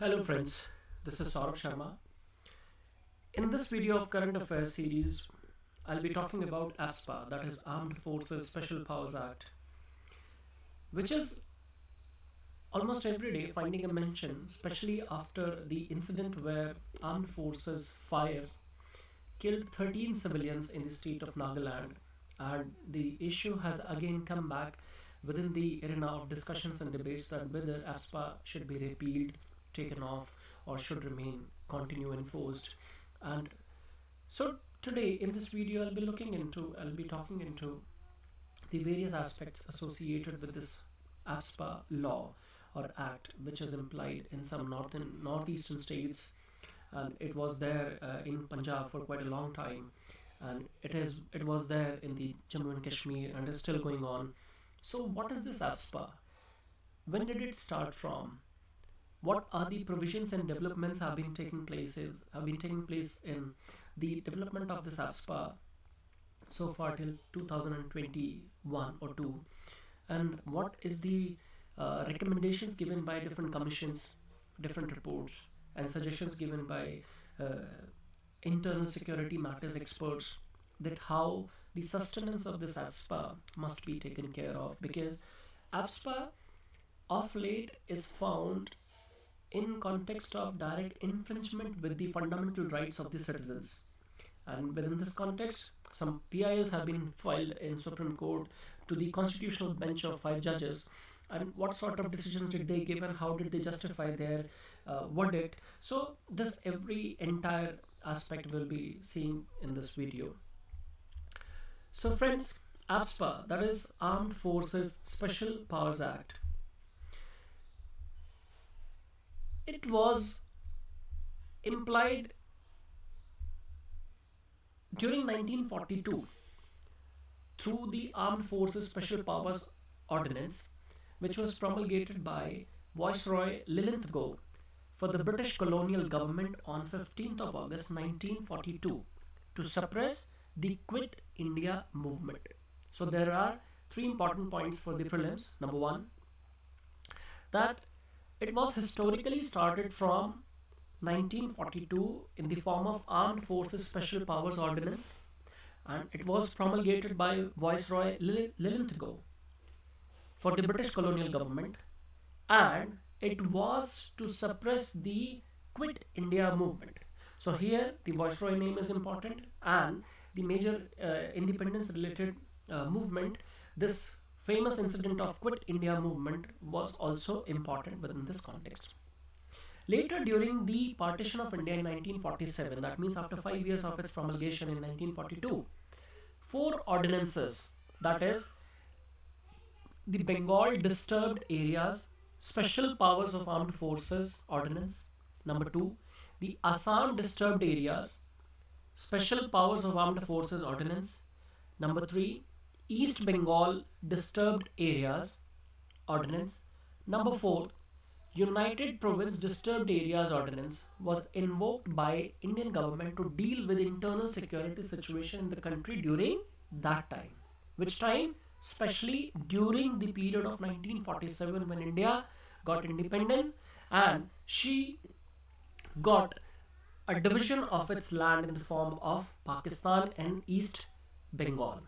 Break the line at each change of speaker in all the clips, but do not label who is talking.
Hello friends, this is Saurabh Sharma. In this video of Current Affairs series, I'll be talking about AFSPA, that is Armed Forces Special Powers Act, which is almost every day finding a mention, especially after the incident where armed forces fire killed 13 civilians in the state of Nagaland, and the issue has again come back within the arena of discussions and debates that whether AFSPA should be repealed, taken off, or should remain continue enforced. And so today in this video I'll be talking into the various aspects associated with this AFSPA law or act, which is implied in some northeastern states, and it was there in Punjab for quite a long time, and it was there in the Jammu and Kashmir and is still going on. So what is this AFSPA? When did it start from? What are the provisions and developments have been taking place in the development of this AFSPA so far till 2021 or 2, and what is the recommendations given by different commissions, different reports, and suggestions given by internal security matters experts, that how the sustenance of this AFSPA must be taken care of, because AFSPA of late is found in context of direct infringement with the fundamental rights of the citizens. And within this context, some PILs have been filed in Supreme Court to the constitutional bench of 5 judges. And what sort of decisions did they give, and how did they justify their verdict? So this every entire aspect will be seen in this video. So friends, AFSPA, that is Armed Forces Special Powers Act, it was implied during 1942 through the Armed Forces Special Powers Ordinance, which was promulgated by Viceroy Lilintgo for the British colonial government on 15th of August 1942 to suppress the Quit India movement. So there are 3 important points for the prelims. Number 1, that it was historically started from 1942 in the form of Armed Forces Special Powers Ordinance, and it was promulgated by Viceroy Lilintgo for the British colonial government, and it was to suppress the Quit India movement. So here the Viceroy name is important, and the major independence related movement, this famous incident of Quit India movement, was also important within this context. Later, during the partition of India in 1947, that means after 5 years of its promulgation in 1942, 4 ordinances, that is the Bengal Disturbed Areas Special Powers of Armed Forces Ordinance. Number 2, the Assam Disturbed Areas Special Powers of Armed Forces Ordinance. Number 3, East Bengal Disturbed Areas Ordinance. Number 4, United Province Disturbed Areas Ordinance was invoked by Indian government to deal with internal security situation in the country during that time. Which time? Especially during the period of 1947, when India got independence and she got a division of its land in the form of Pakistan and East Bengal.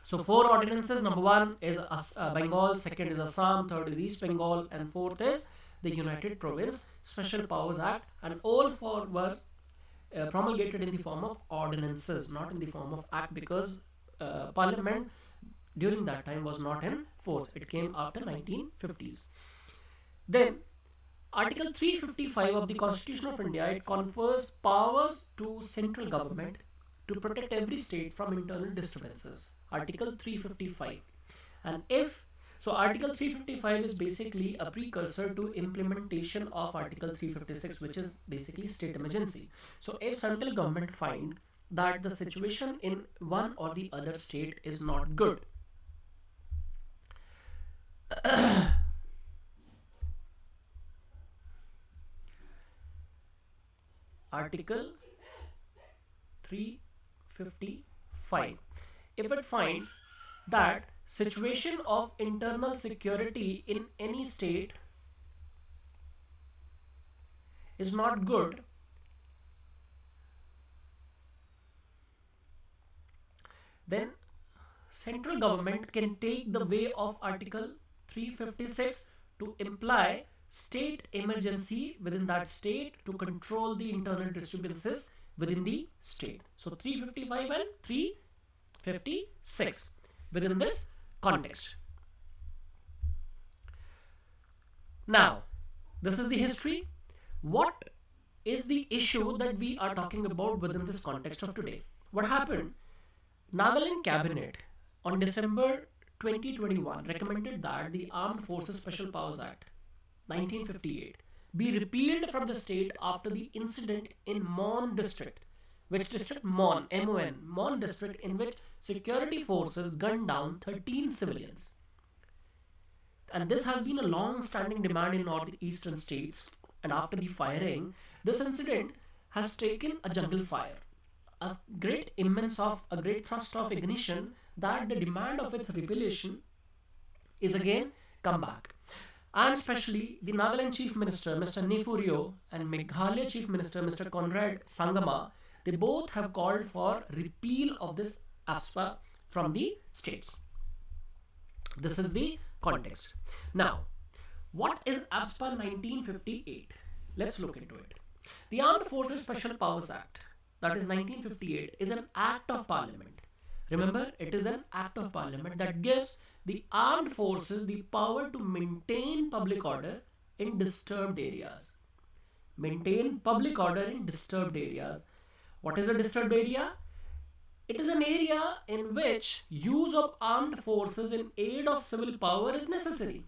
So 4 ordinances. Number 1 is Bengal, 2nd is Assam, 3rd is East Bengal, and 4th is the United Province Special Powers Act, and all 4 were promulgated in the form of ordinances, not in the form of act, because Parliament during that time was not in force. It came after 1950s. Then Article 355 of the Constitution of India, it confers powers to central government to protect every state from internal disturbances. Article 355. And Article 355 is basically a precursor to implementation of Article 356, which is basically state emergency. So if central government find that the situation in one or the other state is not good, Article 355, if it finds that situation of internal security in any state is not good, then central government can take the way of Article 356 to imply state emergency within that state to control the internal disturbances within the state. So 355 and 356 within this context. Now, this is the history. What is the issue that we are talking about within this context of today? What happened? Nagaland Cabinet on December 2021 recommended that the Armed Forces Special Powers Act 1958 be repealed from the state after the incident in Mon district. Which district? Mon, M-O-N, Mon district, in which security forces gunned down 13 civilians. And this has been a long-standing demand in northeastern states. And after the firing, this incident has taken a jungle fire. A great thrust of ignition that the demand of its revelation is again come back. And especially the Nagaland Chief Minister, Mr. Nefurio, and Meghalaya Chief Minister, Mr. Conrad Sangama, they both have called for repeal of this AFSPA from the states. This is the context. Now, what is AFSPA 1958? Let's look into it. The Armed Forces Special Powers Act, that is 1958, is an act of parliament. Remember, it is an act of parliament that gives the armed forces the power to maintain public order in disturbed areas. Maintain public order in disturbed areas. What is a disturbed area? It is an area in which use of armed forces in aid of civil power is necessary.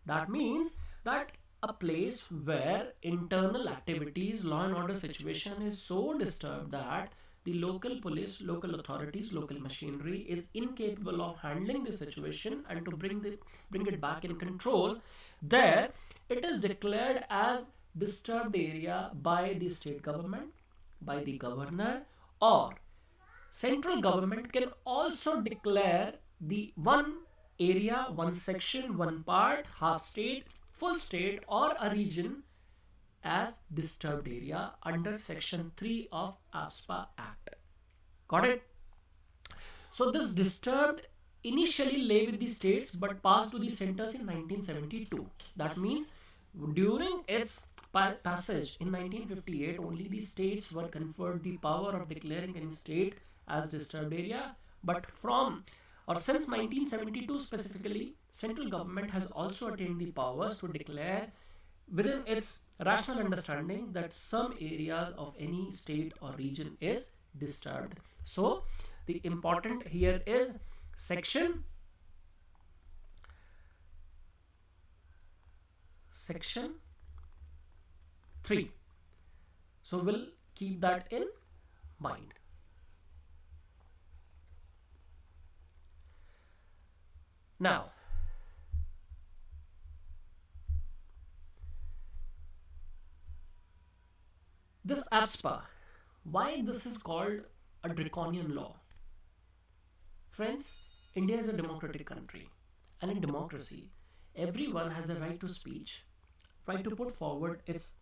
That means that a place where internal activities, law and order situation is so disturbed that the local police, local authorities, local machinery is incapable of handling the situation and to bring it back in control, there it is declared as disturbed area by the state government, by the governor, or central government can also declare the one area, one section, one part, half state, full state, or a region as disturbed area under section 3 of AFSPA Act. Got it? So this disturbed initially lay with the states but passed to the centers in 1972. That means during its passage in 1958, only the states were conferred the power of declaring any state as disturbed area, but since 1972 specifically, central government has also attained the powers to declare within its rational understanding that some areas of any state or region is disturbed. So the important here is section 3. So we'll keep that in mind. Now, this AFSPA, why this is called a draconian law? Friends, India is a democratic country, and in democracy, everyone has a right to speech, right to put forward its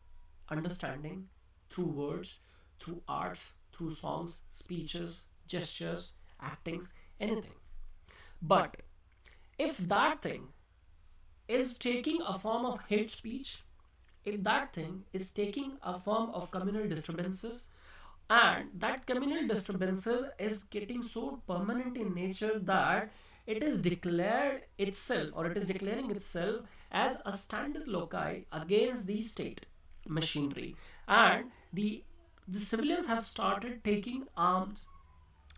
understanding through words, through arts, through songs, speeches, gestures, actings, anything. But if that thing is taking a form of hate speech, if that thing is taking a form of communal disturbances, and that communal disturbances is getting so permanent in nature that it is declared itself, or it is declaring itself as a standard loci against the state machinery, and the civilians have started taking armed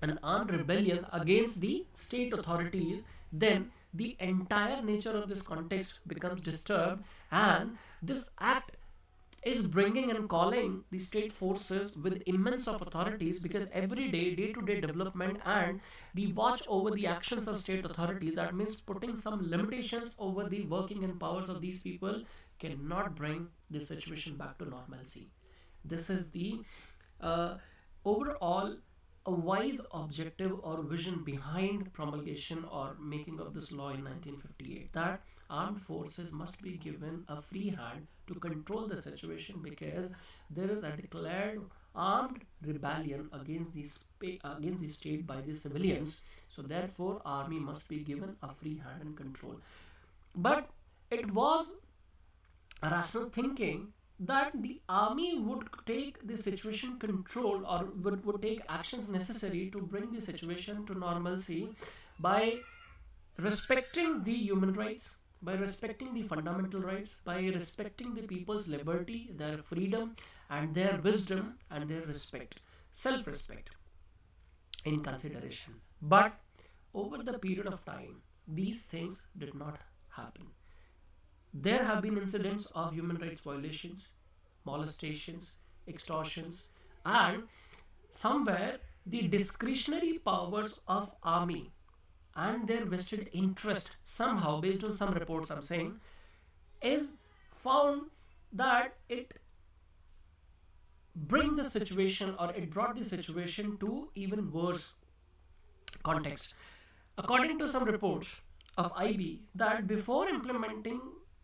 rebellions against the state authorities, then the entire nature of this context becomes disturbed, and this act is bringing and calling the state forces with immense of authorities, because every day-to-day development and the watch over the actions of state authorities, that means putting some limitations over the working and powers of these people, cannot bring the situation back to normalcy. This is the overall a wise objective or vision behind promulgation or making of this law in 1958, that armed forces must be given a free hand to control the situation because there is a declared armed rebellion against against the state by the civilians. So therefore army must be given a free hand and control. But it was rational thinking that the army would take the situation control, or would take actions necessary to bring the situation to normalcy by respecting the human rights, by respecting the fundamental rights, by respecting the people's liberty, their freedom, and their wisdom, and their respect, self-respect in consideration. But over the period of time, these things did not happen. There have been incidents of human rights violations, molestations, extortions, and somewhere the discretionary powers of army and their vested interest, somehow based on some reports I'm saying, is found that it bring the situation, or it brought the situation to even worse context. According to some reports of IB, that before implementing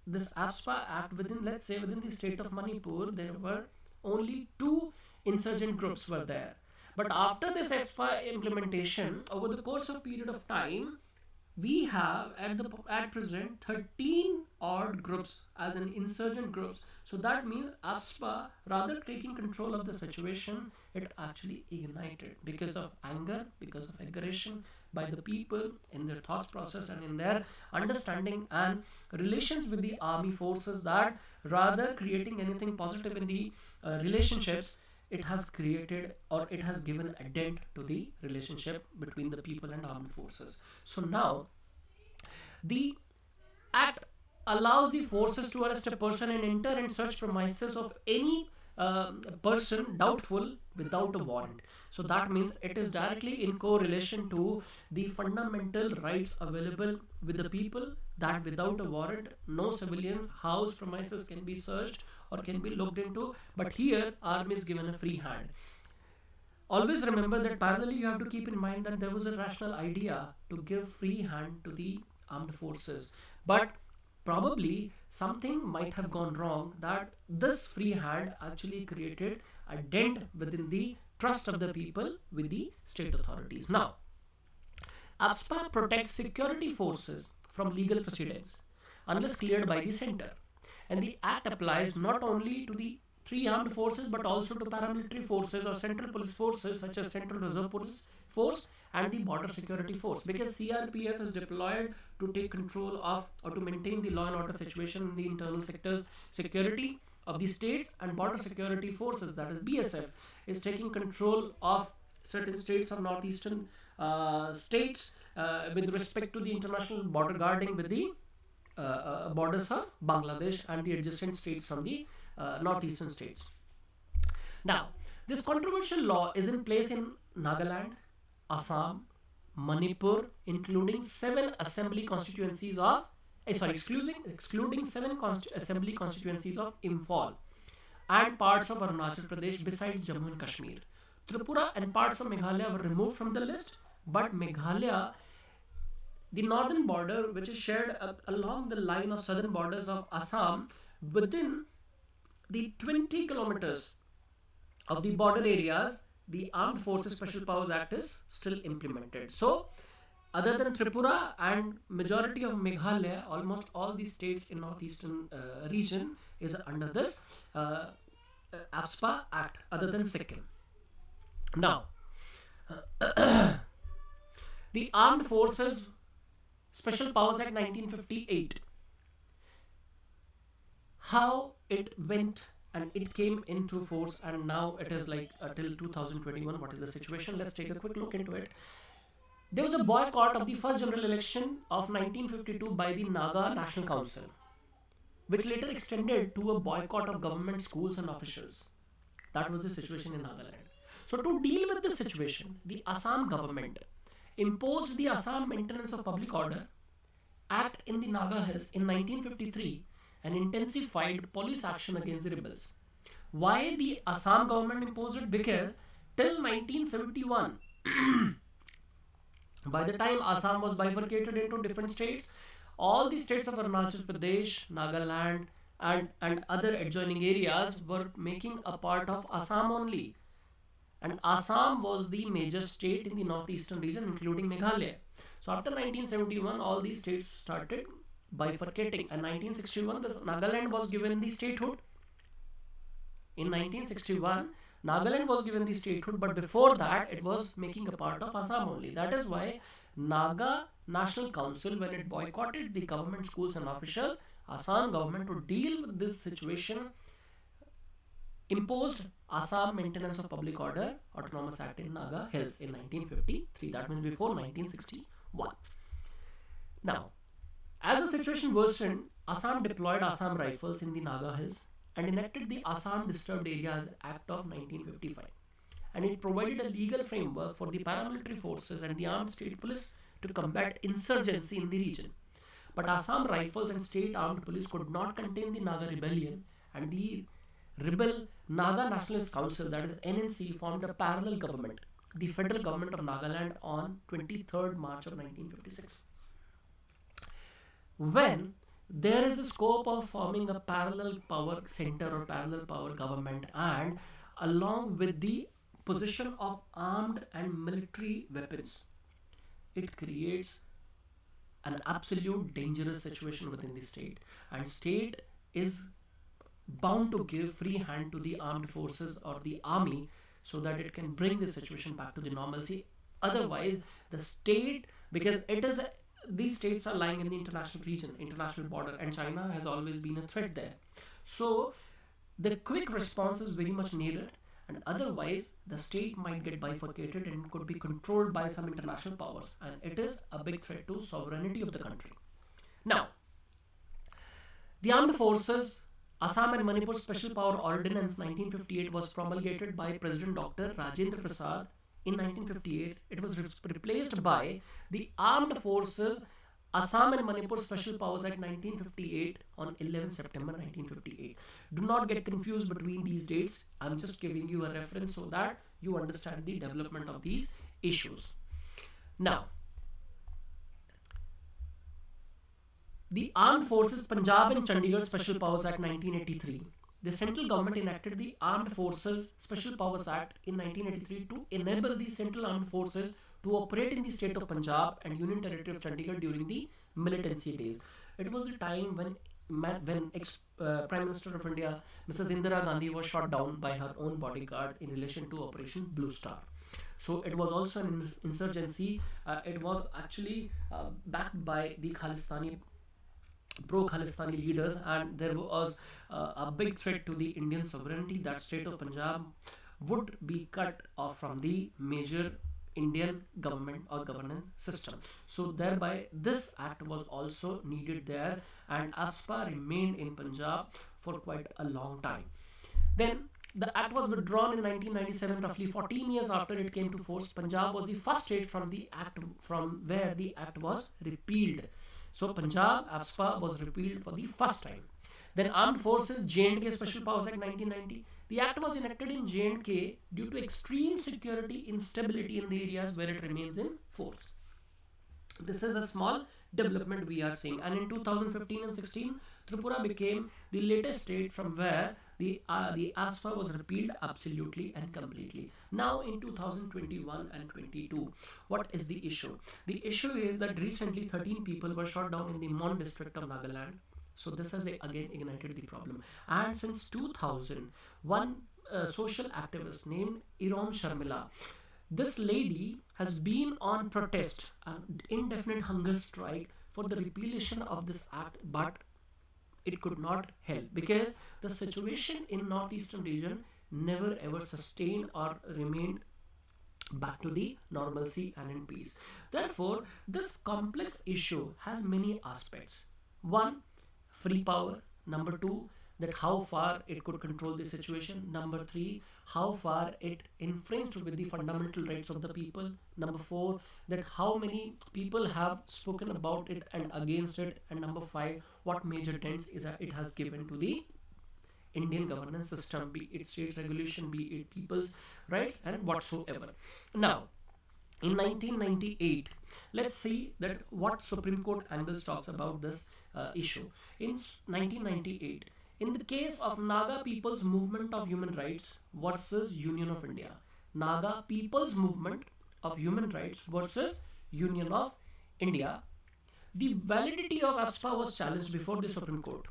this AFSPA Act within, let's say, within the state of Manipur, there were only 2 insurgent groups were there. But after this AFSPA implementation, over the course of period of time, we have at present 13 odd groups as an insurgent groups. So that means AFSPA, rather taking control of the situation, it actually ignited because of anger, because of aggression by the people in their thought process and in their understanding and relations with the army forces, that rather creating anything positive in the relationships, it has created, or it has given a dent to the relationship between the people and armed forces. So now the act allows the forces to arrest a person and enter and search premises of any person doubtful without a warrant. So that means it is directly in correlation to the fundamental rights available with the people, that without a warrant no civilians house premises can be searched or can be looked into, but here army is given a free hand. Always remember that parallelly you have to keep in mind that there was a rational idea to give free hand to the armed forces, but probably something might have gone wrong, that this free hand actually created a dent within the trust of the people with the state authorities. Now, AFSPA protects security forces from legal precedents unless cleared by the center. And the act applies not only to the 3 armed forces but also to paramilitary forces or central police forces such as Central Reserve Police Force and the Border Security Force, because CRPF is deployed to take control of or to maintain the law and order situation in the internal sectors security of the states, and Border Security Forces, that is BSF, is taking control of certain states of northeastern states with respect to the international border guarding with the borders of Bangladesh and the adjacent states from the northeastern states. Now, this controversial law is in place in Nagaland, Assam, Manipur, including 7 assembly constituencies of, excluding 7 assembly constituencies of Imphal and parts of Arunachal Pradesh besides Jammu and Kashmir. Tripura and parts of Meghalaya were removed from the list, but Meghalaya, the northern border, which is shared along the line of southern borders of Assam, within the 20 kilometers of the border areas, the Armed Forces Special Powers Act is still implemented. So, other than Tripura and majority of Meghalaya, almost all the states in northeastern region is under this AFSPA Act, other than Sikkim. Now, the Armed Forces Special Powers Act 1958, how it went and it came into force, and now it is like till 2021. What is the situation? Let's take a quick look into it. There was a boycott of the first general election of 1952 by the Naga National Council, which later extended to a boycott of government schools and officials. That was the situation in Nagaland. So to deal with this situation, the Assam government imposed the Assam Maintenance of Public Order Act in the Naga Hills in 1953 and intensified police action against the rebels. Why the Assam government imposed it? Because till 1971, By the time Assam was bifurcated into different states, all the states of Arunachal Pradesh, Nagaland, and other adjoining areas were making a part of Assam only. And Assam was the major state in the northeastern region, including Meghalaya. So after 1971, all these states started bifurcating. And 1961, Nagaland was given the statehood. In 1961, Nagaland was given the statehood, but before that, it was making a part of Assam only. That is why Naga National Council, when it boycotted the government schools and officials, Assam government to deal with this situation imposed Assam Maintenance of Public Order Autonomous Act in Naga Hills in 1953. That means before 1961. Now, as the situation worsened, Assam deployed Assam Rifles in the Naga Hills and enacted the Assam Disturbed Areas Act of 1955. And it provided a legal framework for the paramilitary forces and the armed state police to combat insurgency in the region. But Assam Rifles and state armed police could not contain the Naga rebellion, and the rebel Naga Nationalist Council, that is NNC, formed a parallel government, the federal government of Nagaland, on 23rd March of 1956. When there is a scope of forming a parallel power center or parallel power government, and along with the possession of armed and military weapons, it creates an absolute dangerous situation within the state, and state is bound to give free hand to the armed forces or the army so that it can bring the situation back to the normalcy. Otherwise, the state, because these states are lying in the international region, international border, and China has always been a threat there. So the quick response is very much needed, and otherwise the state might get bifurcated and could be controlled by some international powers, and it is a big threat to sovereignty of the country. Now, the armed forces Assam and Manipur Special Power Ordinance 1958 was promulgated by President Dr. Rajendra Prasad in 1958. It was replaced by the Armed Forces Assam and Manipur Special Powers Act 1958 on 11 September 1958. Do not get confused between these dates. I'm just giving you a reference so that you understand the development of these issues. Now, the Armed Forces Punjab and Chandigarh Special Powers Act 1983. The central government enacted the Armed Forces Special Powers Act in 1983 to enable the Central Armed Forces to operate in the state of Punjab and Union Territory of Chandigarh during the militancy days. It was the time when Prime Minister of India, Mrs. Indira Gandhi, was shot down by her own bodyguard in relation to Operation Blue Star. So it was also an insurgency. It was actually backed by the pro-Khalistani leaders, and there was a big threat to the Indian sovereignty that state of Punjab would be cut off from the major Indian government or governance system. So thereby this act was also needed there, and ASPA remained in Punjab for quite a long time. Then the act was withdrawn in 1997, roughly 14 years after it came to force. Punjab was the first state from where the act was repealed. So Punjab AFSPA was repealed for the first time. Then Armed Forces J&K Special Powers Act 1990. The act was enacted in J&K due to extreme security instability in the areas where it remains in force. This is a small development we are seeing. And in 2015 and 16, Tripura became the latest state from where the ASPA was repealed absolutely and completely. Now in 2021 and 22, what is the issue? The issue is that recently 13 people were shot down in the Mon district of Nagaland. So this has again ignited the problem. And since 2000, one social activist named Iram Sharmila, this lady has been on protest, indefinite hunger strike for the repealation of this act, but it could not help because the situation in northeastern region never ever sustained or remained back to the normalcy and in peace. Therefore, this complex issue has many aspects. One, free power. Number two, that how far it could control the situation. Number three, how far it infringed with the fundamental rights of the people. Number four, that how many people have spoken about it and against it. And number five, what major dents it has given to the Indian governance system, be it state regulation, be it people's rights and whatsoever. Now, in 1998, let's see that what Supreme Court angles talks about this issue. In 1998, in the case of Naga People's Movement of Human Rights versus Union of India, Naga People's Movement of Human Rights versus Union of India, the validity of AFSPA was challenged before the Supreme Court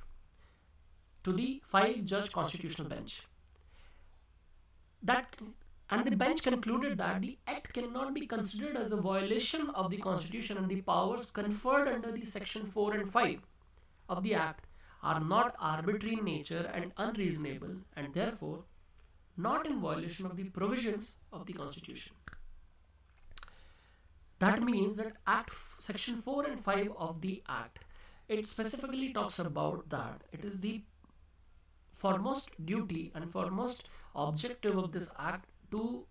to the 5-judge constitutional bench. That and the bench concluded that the act cannot be considered as a violation of the constitution, and the powers conferred under the section 4 and 5 of the act are not arbitrary in nature and unreasonable, and therefore not in violation of the provisions of the constitution. That means that section 4 and 5 of the act, it specifically talks about that it is the foremost duty and foremost objective of this act to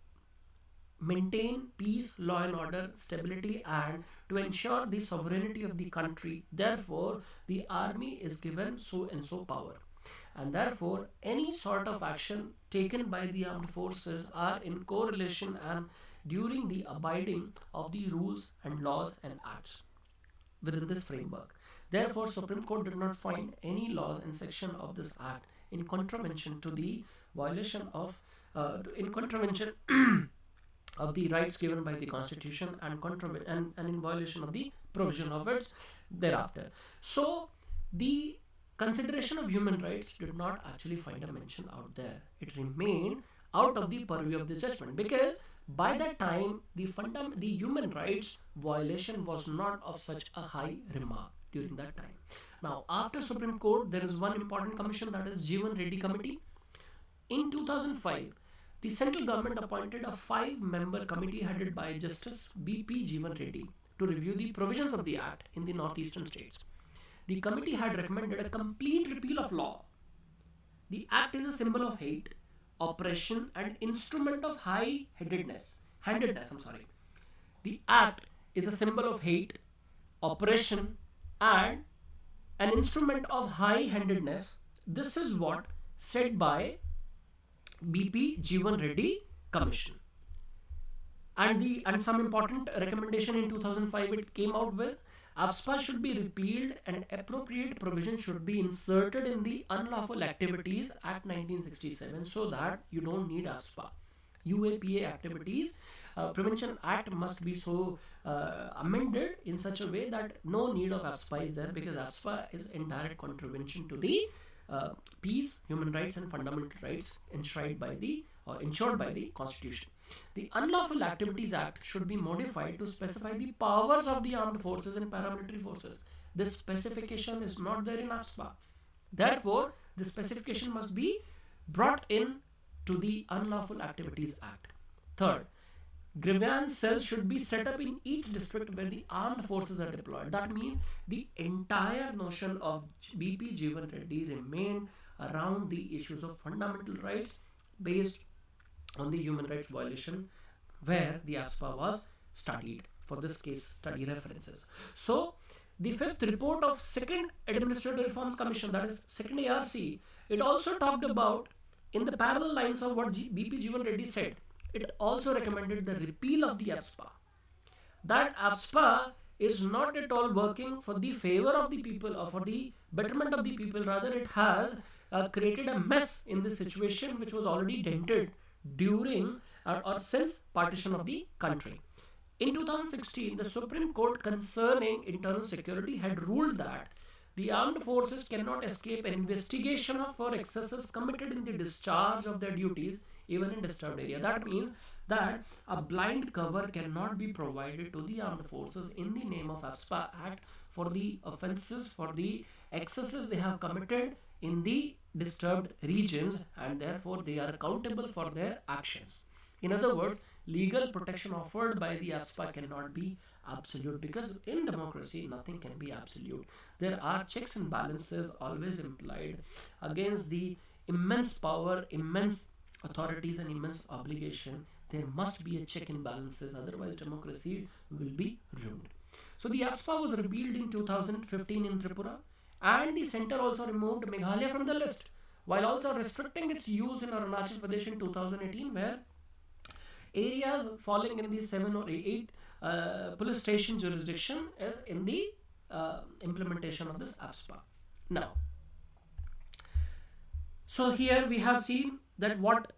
maintain peace, law and order, stability, and to ensure the sovereignty of the country. Therefore, the army is given so and so power, and therefore any sort of action taken by the armed forces are in correlation and during the abiding of the rules and laws and acts within this framework. Therefore, Supreme Court did not find any laws and section of this act in contravention to the violation of in contravention of the rights given by the constitution and in violation of the provision of it thereafter. So the consideration of human rights did not actually find a mention out there. It remained out of the purview of the judgment, because by that time the human rights violation was not of such a high remark during that time. Now, after Supreme Court, there is one important commission, that is Jeevan Reddy Committee. In 2005, the central government appointed a 5-member committee headed by Justice B.P. Jeevan Reddy to review the provisions of the Act in the northeastern states. The committee had recommended a complete repeal of law. The Act is a symbol of hate, oppression, and instrument of handedness. The Act is a symbol of hate, oppression, and an instrument of high-handedness. This is what said by B.P. Jeevan Reddy Commission. And some important recommendation in 2005 it came out with: AFSPA should be repealed and appropriate provision should be inserted in the Unlawful Activities Act 1967 so that you don't need AFSPA. UAPA activities Prevention Act must be so amended in such a way that no need of AFSPA is there, because AFSPA is in direct contravention to the peace, human rights and fundamental rights enshrined by the ensured by the Constitution. The Unlawful Activities Act should be modified to specify the powers of the armed forces and paramilitary forces. This specification is not there in AFSPA. Therefore, the specification must be brought in to the Unlawful Activities Act. Third, grievance cells should be set up in each district where the armed forces are deployed. That means the entire notion of B.P. Jeevan Reddy remained around the issues of fundamental rights based on the human rights violation, where the AFSPA was studied for this case study references. So the fifth report of Second Administrative Reforms Commission, that is Second ARC, it also talked about, in the parallel lines of what B.P. Jeevan Reddy said, it also recommended the repeal of the AFSPA. That AFSPA is not at all working for the favor of the people or for the betterment of the people. Rather, it has created a mess in the situation which was already dented during or since partition of the country. In 2016, the Supreme Court concerning internal security had ruled that the armed forces cannot escape an investigation for excesses committed in the discharge of their duties, even in disturbed area. That means that a blind cover cannot be provided to the armed forces in the name of AFSPA Act for the offences, for the excesses they have committed in the disturbed regions, and therefore they are accountable for their actions. In other words, legal protection offered by the AFSPA cannot be absolute, because in democracy nothing can be absolute. There are checks and balances always implied against the immense power, immense authorities and immense obligation. There must be a check and balances, otherwise democracy will be ruined. So the AFSPA was repealed in 2015 in Tripura, and the center also removed Meghalaya from the list, while also restricting its use in Arunachal Pradesh in 2018, where areas falling in the 7 or 8 police station jurisdiction is in the implementation of this APSPA. Now, so here we have seen that what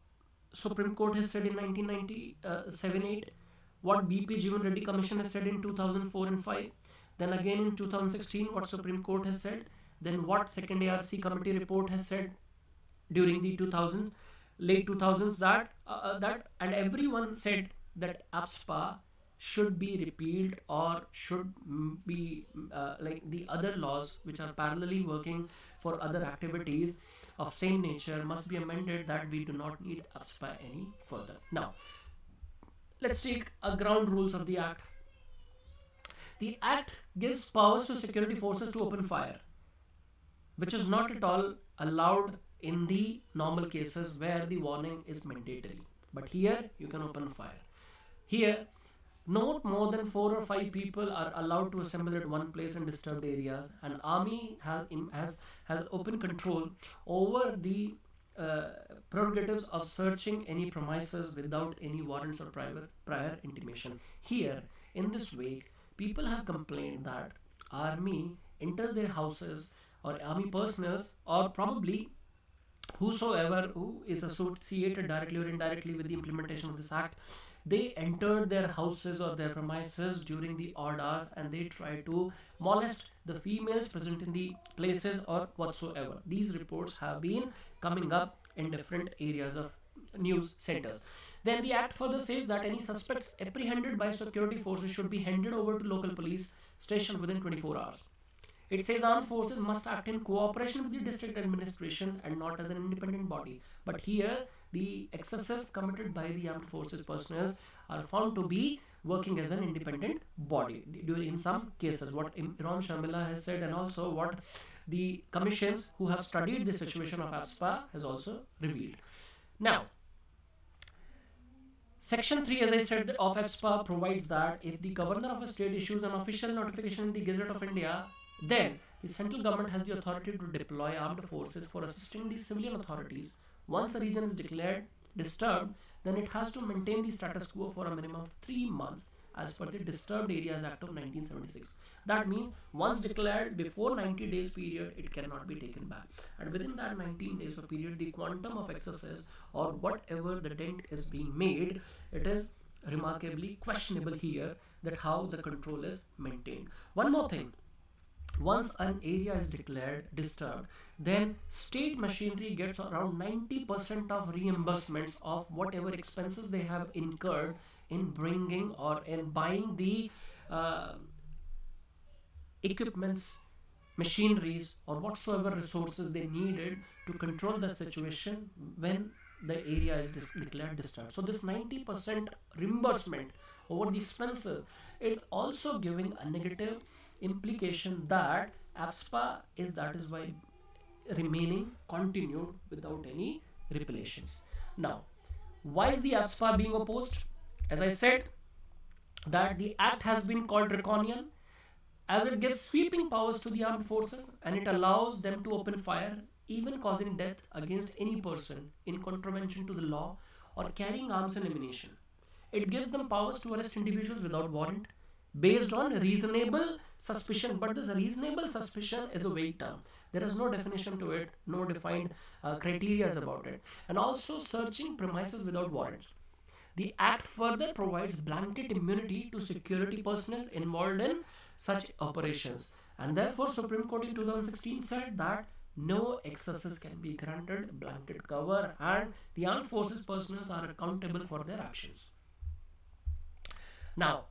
Supreme Court has said in 1997-8, what BP Jeevan Reddy Commission has said in 2004 and 5, then again in 2016 what Supreme Court has said, then what second ARC committee report has said during the late 2000s, that and everyone said that APSPA should be repealed or should be like the other laws which are parallelly working for other activities of same nature must be amended, that we do not need APSPA any further. Now, let's take a ground rules of the Act. The Act gives powers to security forces to open fire, which is not at all allowed in the normal cases where the warning is mandatory. But here you can open fire. Here, not more than 4 or 5 people are allowed to assemble at one place in disturbed areas, and army has open control over the prerogatives of searching any premises without any warrants or prior intimation. Here, in this way, people have complained that army enters their houses, or army personnel, or probably whosoever who is associated directly or indirectly with the implementation of this act, they entered their houses or their premises during the odd hours and they try to molest the females present in the places or whatsoever. These reports have been coming up in different areas of news centers. Then the Act further says that any suspects apprehended by security forces should be handed over to local police station within 24 hours. It says armed forces must act in cooperation with the district administration and not as an independent body. But here, the excesses committed by the armed forces personnel are found to be working as an independent body in some cases. What Iran Shamila has said, and also what the commissions who have studied the situation of APSPA has also revealed. Now, Section 3, as I said, of APSPA provides that if the governor of a state issues an official notification in the Gazette of India, then the central government has the authority to deploy armed forces for assisting the civilian authorities. Once a region is declared disturbed, then it has to maintain the status quo for a minimum of 3 months as per the Disturbed Areas Act of 1976. That means once declared before 90 days period, it cannot be taken back. And within that 19 days of period, the quantum of excesses or whatever the dent is being made, it is remarkably questionable here that how the control is maintained. One more thing. Once an area is declared disturbed, then state machinery gets around 90% of reimbursements of whatever expenses they have incurred in bringing or in buying the equipments, machineries, or whatsoever resources they needed to control the situation when the area is declared disturbed. So this 90% reimbursement over the expenses is also giving a negative implication that APSPA is why remaining continued without any reparations. Now, why is the APSPA being opposed? As I said, that the act has been called draconian as it gives sweeping powers to the armed forces and it allows them to open fire, even causing death against any person in contravention to the law or carrying arms and ammunition. It gives them powers to arrest individuals without warrant, based on reasonable suspicion, but this reasonable suspicion is a vague term. There is no definition to it, no defined criteria about it, and also searching premises without warrants. The Act further provides blanket immunity to security personnel involved in such operations, and therefore Supreme Court in 2016 said that no excesses can be granted blanket cover and the armed forces personnel are accountable for their actions. Now,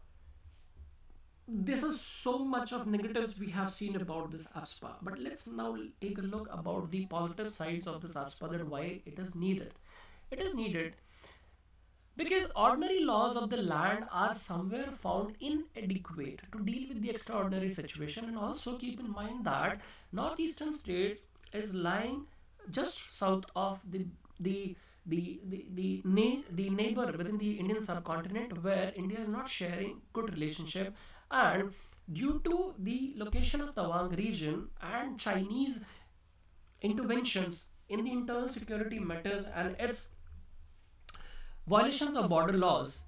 this is so much of negatives we have seen about this APSPA, but let's now take a look about the positive sides of this APSPA, that why it is needed. It is needed because ordinary laws of the land are somewhere found inadequate to deal with the extraordinary situation, and also keep in mind that northeastern states is lying just south of the neighbor within the Indian subcontinent, where India is not sharing good relationship, and due to the location of Tawang region and Chinese interventions in the internal security matters and its violations of border laws,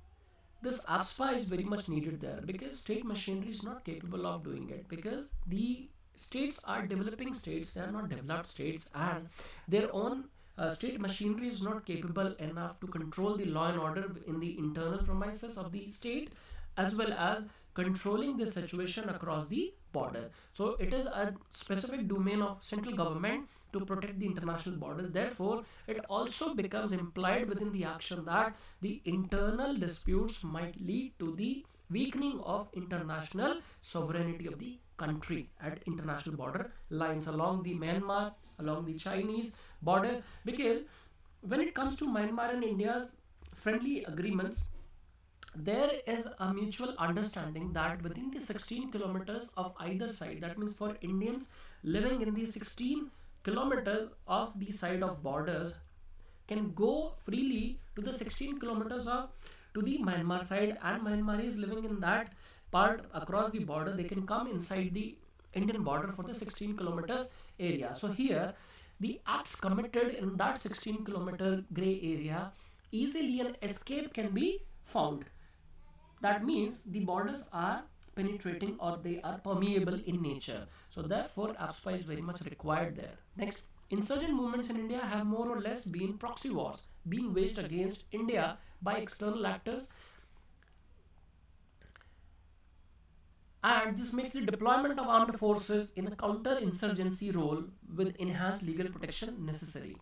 this AFSPA is very much needed there because state machinery is not capable of doing it, because the states are developing states, they are not developed states, and their own state machinery is not capable enough to control the law and order in the internal premises of the state, as well as controlling the situation across the border. So it is a specific domain of central government to protect the international borders. Therefore, it also becomes implied within the action that the internal disputes might lead to the weakening of international sovereignty of the country at international border lines along the Myanmar, along the Chinese border, because when it comes to Myanmar and India's friendly agreements, there is a mutual understanding that within the 16 kilometers of either side, that means for Indians living in the 16 kilometers of the side of borders, can go freely to the 16 kilometers of to the Myanmar side, and Myanmaris living in that part across the border, they can come inside the Indian border for the 16 kilometers area. So here the acts committed in that 16-kilometer gray area, easily an escape can be found. That means the borders are penetrating or they are permeable in nature. So therefore AFSPA is very much required there. Next, insurgent movements in India have more or less been proxy wars being waged against India by external actors, and this makes the deployment of armed forces in a counter-insurgency role with enhanced legal protection necessary.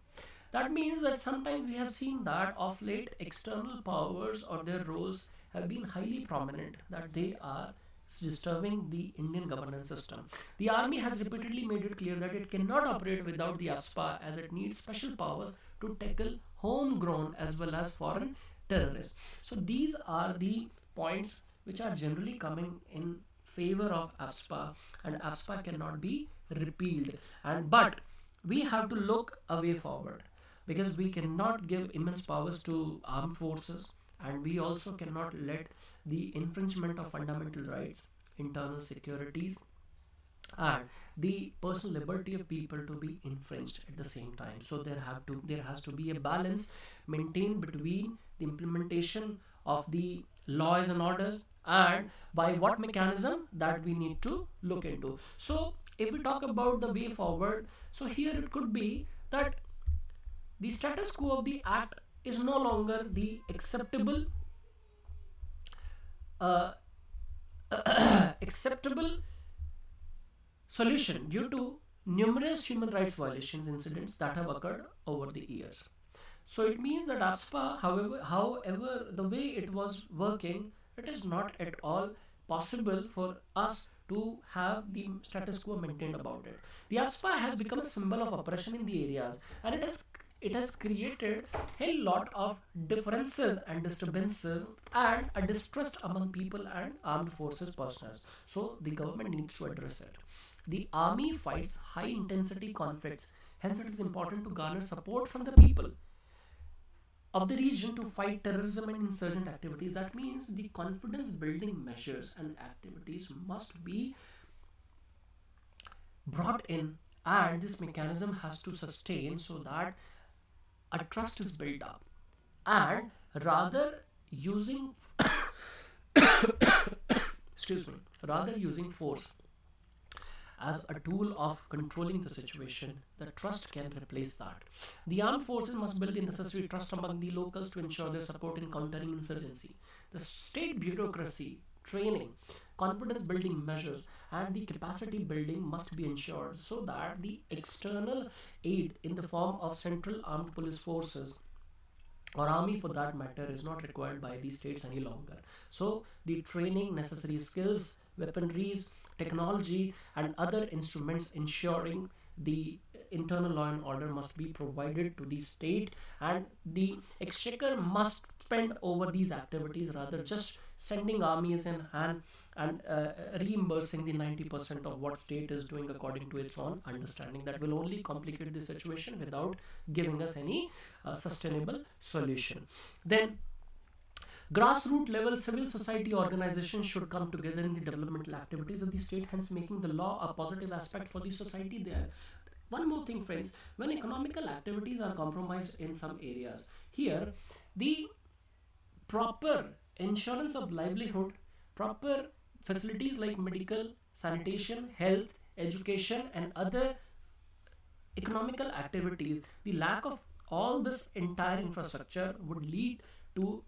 That means that sometimes we have seen that of late external powers or their roles have been highly prominent, that they are disturbing the Indian governance system. The army has repeatedly made it clear that it cannot operate without the AFSPA, as it needs special powers to tackle homegrown as well as foreign terrorists. So these are the points which are generally coming in favor of AFSPA, and AFSPA cannot be repealed. And but we have to look a way forward, because we cannot give immense powers to armed forces, and we also cannot let the infringement of fundamental rights, internal securities, and the personal liberty of people to be infringed at the same time. So there has to be a balance maintained between the implementation of the laws and orders, and by what mechanism that we need to look into. So if we talk about the way forward, so here it could be that the status quo of the act is no longer the acceptable acceptable solution due to numerous human rights violations incidents that have occurred over the years. So it means that AFSPA, however, the way it was working, it is not at all possible for us to have the status quo maintained about it. The AFSPA has become a symbol of oppression in the areas, and it has created a lot of differences and disturbances and a distrust among people and armed forces personnel. So the government needs to address it. The army fights high intensity conflicts, hence it is important to garner support from the people of the region to fight terrorism and insurgent activities. That means the confidence building measures and activities must be brought in, and this mechanism has to sustain so that a trust is built up, and rather using excuse me, rather using force as a tool of controlling the situation, the trust can replace that. The armed forces must build the necessary trust among the locals to ensure their support in countering insurgency. The state bureaucracy, training, confidence building measures, and the capacity building must be ensured so that the external aid in the form of central armed police forces or army for that matter is not required by these states any longer. So the training, necessary skills, weaponries, technology, and other instruments ensuring the internal law and order must be provided to the state, and the exchequer must spend over these activities rather just sending armies in and reimbursing the 90% of what state is doing according to its own understanding. That will only complicate the situation without giving us any sustainable solution. Then grassroots level civil society organizations should come together in the developmental activities of the state, hence making the law a positive aspect for the society there. One more thing, friends, when economical activities are compromised in some areas, here the proper insurance of livelihood, proper facilities like medical, sanitation, health, education, and other economical activities. The lack of all this entire infrastructure would lead to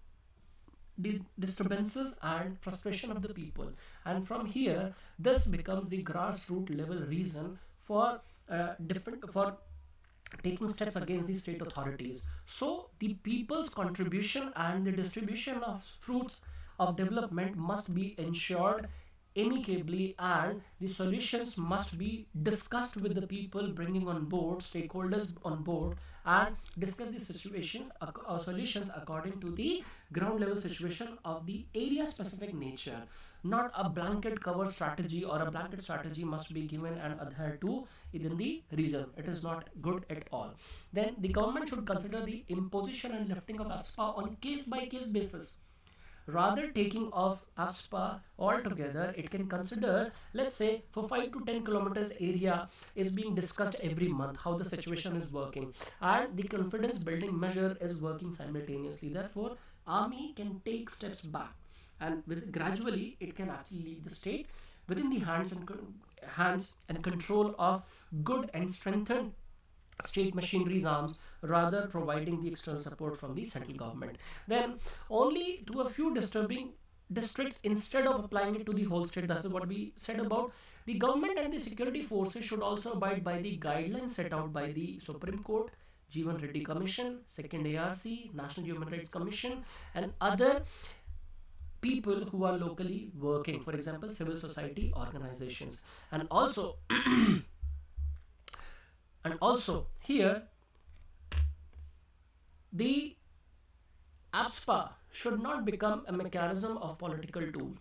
the disturbances and frustration of the people, and from here this becomes the grassroots level reason for different for taking steps against the state authorities. So the people's contribution and the distribution of fruits of development must be ensured amicably, and the solutions must be discussed with the people, bringing on board stakeholders on board, and discuss the situations or solutions according to the ground level situation of the area specific nature. Not a blanket cover strategy or a blanket strategy must be given and adhered to within the region. It is not good at all. Then the government should consider the imposition and lifting of AFSPA on case by case basis. Rather taking off AFSPA altogether, it can consider, let's say, for 5 to 10 kilometers area is being discussed every month, how the situation is working, and the confidence building measure is working simultaneously. Therefore, army can take steps back, and with gradually it can actually lead the state within the hands and control of good and strengthened state machinery's arms, rather providing the external support from the central government. Then only to a few disturbing districts instead of applying it to the whole state. That's what we said about the government, and the security forces should also abide by the guidelines set out by the Supreme Court, Jeevan Reddy Commission, Second ARC, National Human Rights Commission, and other people who are locally working, for example civil society organizations. And also here the AFSPA should not become a mechanism of political tool,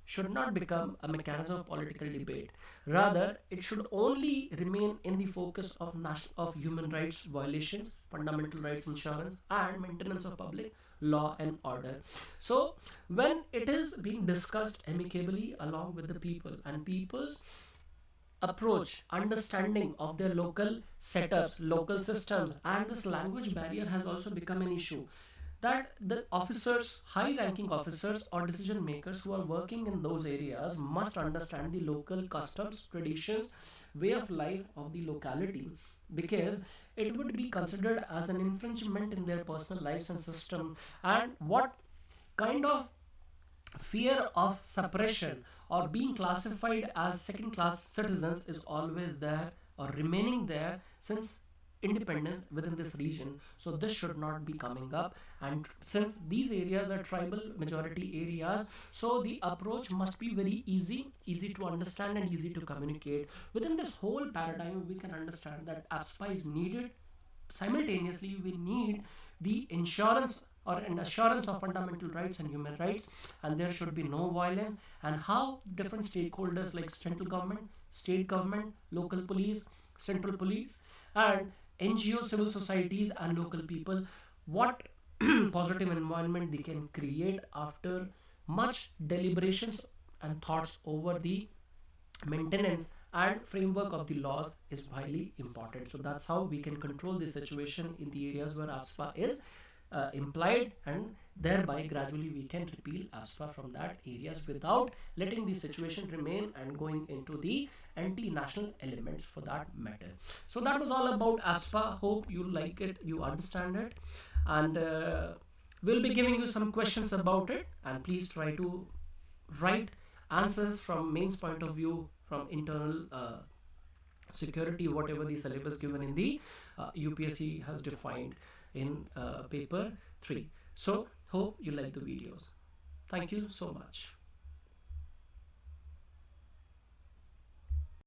should not become a mechanism of political debate. Rather, it should only remain in the focus of human rights violations, fundamental rights insurance, and maintenance of public law and order. So when it is being discussed amicably along with the people, and people's approach, understanding of their local setups, local systems, and this language barrier has also become an issue. That the officers, high ranking officers or decision makers who are working in those areas must understand the local customs, traditions, way of life of the locality, because it would be considered as an infringement in their personal lives and system. And what kind of fear of suppression or being classified as second class citizens is always there or remaining there since independence within this region. So this should not be coming up, and since these areas are tribal majority areas, so the approach must be very easy to understand and easy to communicate. Within this whole paradigm, we can understand that AFSPA is needed. Simultaneously, we need the insurance or an assurance of fundamental rights and human rights, and there should be no violence. And how different stakeholders like central government, state government, local police, central police, and NGO, civil societies, and local people, what positive environment they can create after much deliberations and thoughts over the maintenance and framework of the laws is highly important. So that's how we can control the situation in the areas where AFSPA is implied, and thereby gradually we can repeal AFSPA from that areas without letting the situation remain and going into the anti-national elements for that matter. So that was all about AFSPA. Hope you like it, you understand it, and we'll be giving you some questions about it, and please try to write answers from mains point of view, from internal security, whatever the syllabus given in the UPSC has defined in paper 3. So hope you like the videos. Thank you so much.